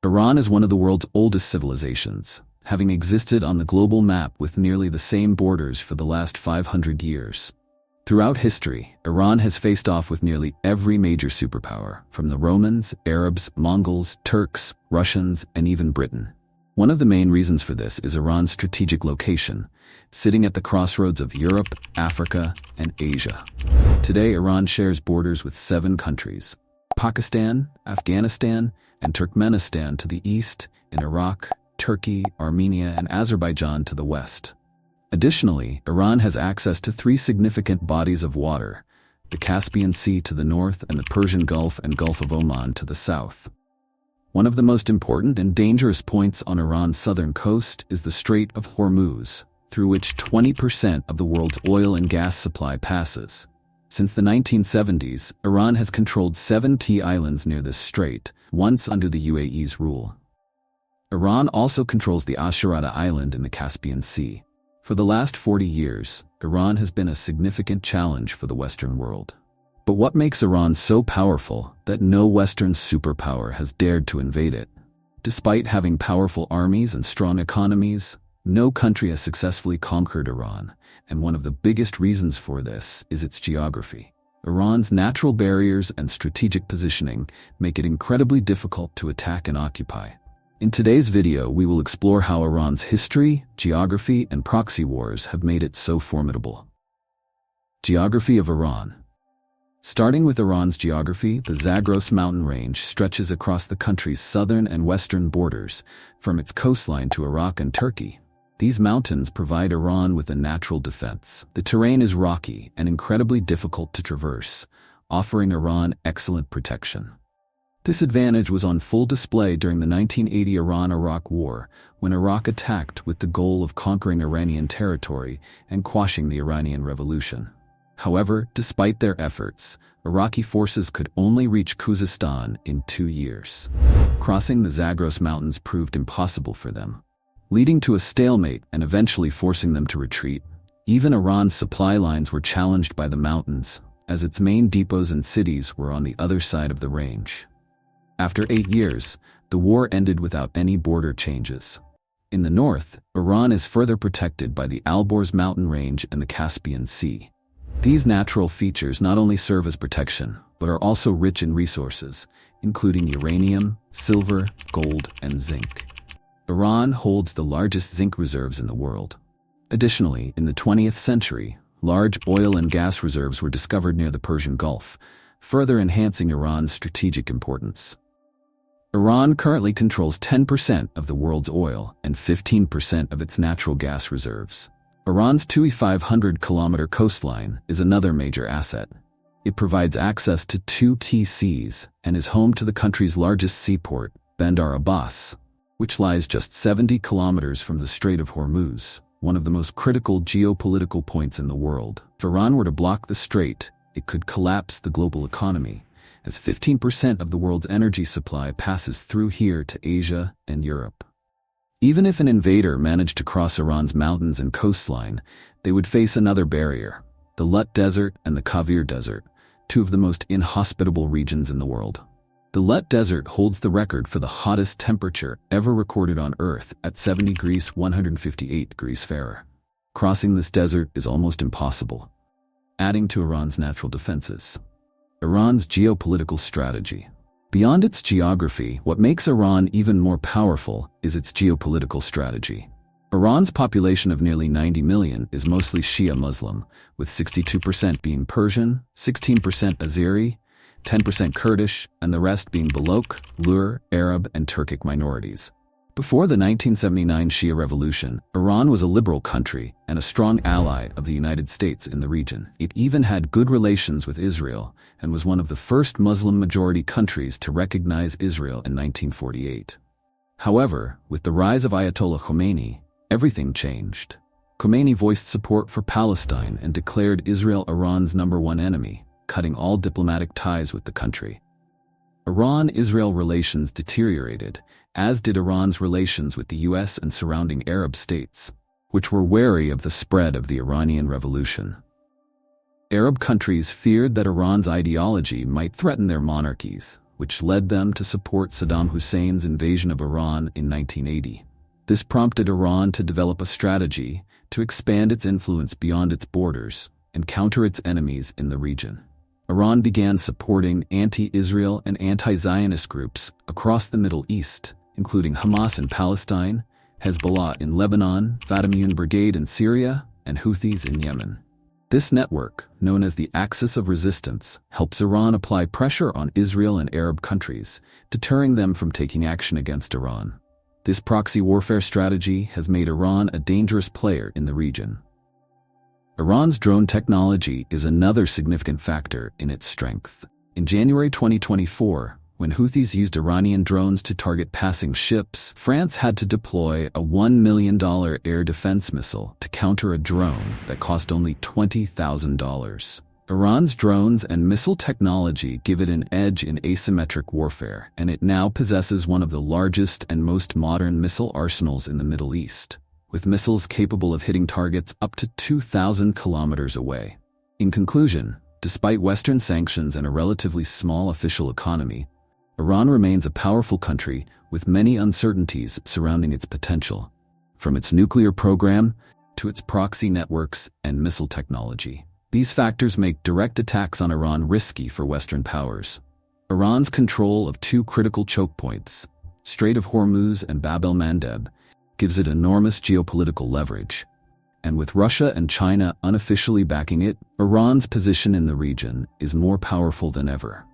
Iran is one of the world's oldest civilizations, having existed on the global map with nearly the same borders for the last 500 years. Throughout history, Iran has faced off with nearly every major superpower, from the Romans, Arabs, Mongols, Turks, Russians, and even Britain. One of the main reasons for this is Iran's strategic location, sitting at the crossroads of Europe, Africa, and Asia. Today, Iran shares borders with 7 countries: Pakistan, Afghanistan, and Turkmenistan to the east, and Iraq, Turkey, Armenia, and Azerbaijan to the west. Additionally, Iran has access to 3 significant bodies of water: the Caspian Sea to the north and the Persian Gulf and Gulf of Oman to the south. One of the most important and dangerous points on Iran's southern coast is the Strait of Hormuz, through which 20% of the world's oil and gas supply passes. Since the 1970s, Iran has controlled 7 key islands near this strait, once under the UAE's rule. Iran also controls the Asharada Island in the Caspian Sea. For the last 40 years, Iran has been a significant challenge for the Western world. But what makes Iran so powerful that no Western superpower has dared to invade it? Despite having powerful armies and strong economies, no country has successfully conquered Iran, and one of the biggest reasons for this is its geography. Iran's natural barriers and strategic positioning make it incredibly difficult to attack and occupy. In today's video, we will explore how Iran's history, geography, and proxy wars have made it so formidable. Geography of Iran. Starting with Iran's geography, the Zagros mountain range stretches across the country's southern and western borders, from its coastline to Iraq and Turkey. These mountains provide Iran with a natural defense. The terrain is rocky and incredibly difficult to traverse, offering Iran excellent protection. This advantage was on full display during the 1980 Iran-Iraq War, when Iraq attacked with the goal of conquering Iranian territory and quashing the Iranian Revolution. However, despite their efforts, Iraqi forces could only reach Khuzestan in 2 years. Crossing the Zagros Mountains proved impossible for them, leading to a stalemate and eventually forcing them to retreat. Even Iran's supply lines were challenged by the mountains, as its main depots and cities were on the other side of the range. After 8 years, the war ended without any border changes. In the north, Iran is further protected by the Alborz mountain range and the Caspian Sea. These natural features not only serve as protection, but are also rich in resources, including uranium, silver, gold, and zinc. Iran holds the largest zinc reserves in the world. Additionally, in the 20th century, large oil and gas reserves were discovered near the Persian Gulf, further enhancing Iran's strategic importance. Iran currently controls 10% of the world's oil and 15% of its natural gas reserves. Iran's 2,500-kilometer coastline is another major asset. It provides access to 2 key seas and is home to the country's largest seaport, Bandar Abbas, which lies just 70 kilometers from the Strait of Hormuz, one of the most critical geopolitical points in the world. If Iran were to block the strait, it could collapse the global economy, as 15% of the world's energy supply passes through here to Asia and Europe. Even if an invader managed to cross Iran's mountains and coastline, they would face another barrier: the Lut Desert and the Kavir Desert, 2 of the most inhospitable regions in the world. The Lut Desert holds the record for the hottest temperature ever recorded on Earth at 70 degrees 158 degrees Fahrenheit. Crossing this desert is almost impossible, adding to Iran's natural defenses. Iran's geopolitical strategy. Beyond its geography, what makes Iran even more powerful is its geopolitical strategy. Iran's population of nearly 90 million is mostly Shia Muslim, with 62% being Persian, 16% Azeri, 10% Kurdish, and the rest being Baloch, Lur, Arab, and Turkic minorities. Before the 1979 Shia Revolution, Iran was a liberal country and a strong ally of the United States in the region. It even had good relations with Israel and was one of the first Muslim-majority countries to recognize Israel in 1948. However, with the rise of Ayatollah Khomeini, everything changed. Khomeini voiced support for Palestine and declared Israel Iran's #1 enemy, cutting all diplomatic ties with the country. Iran-Israel relations deteriorated, as did Iran's relations with the US and surrounding Arab states, which were wary of the spread of the Iranian Revolution. Arab countries feared that Iran's ideology might threaten their monarchies, which led them to support Saddam Hussein's invasion of Iran in 1980. This prompted Iran to develop a strategy to expand its influence beyond its borders and counter its enemies in the region. Iran began supporting anti-Israel and anti-Zionist groups across the Middle East, including Hamas in Palestine, Hezbollah in Lebanon, Fatimiyun Brigade in Syria, and Houthis in Yemen. This network, known as the Axis of Resistance, helps Iran apply pressure on Israel and Arab countries, deterring them from taking action against Iran. This proxy warfare strategy has made Iran a dangerous player in the region. Iran's drone technology is another significant factor in its strength. In January 2024, when Houthis used Iranian drones to target passing ships, France had to deploy a $1 million air defense missile to counter a drone that cost only $20,000. Iran's drones and missile technology give it an edge in asymmetric warfare, and it now possesses one of the largest and most modern missile arsenals in the Middle East, with missiles capable of hitting targets up to 2,000 kilometers away. In conclusion, despite Western sanctions and a relatively small official economy, Iran remains a powerful country with many uncertainties surrounding its potential, from its nuclear program to its proxy networks and missile technology. These factors make direct attacks on Iran risky for Western powers. Iran's control of two critical choke points, Strait of Hormuz and Bab el-Mandeb, gives it enormous geopolitical leverage. And with Russia and China unofficially backing it, Iran's position in the region is more powerful than ever.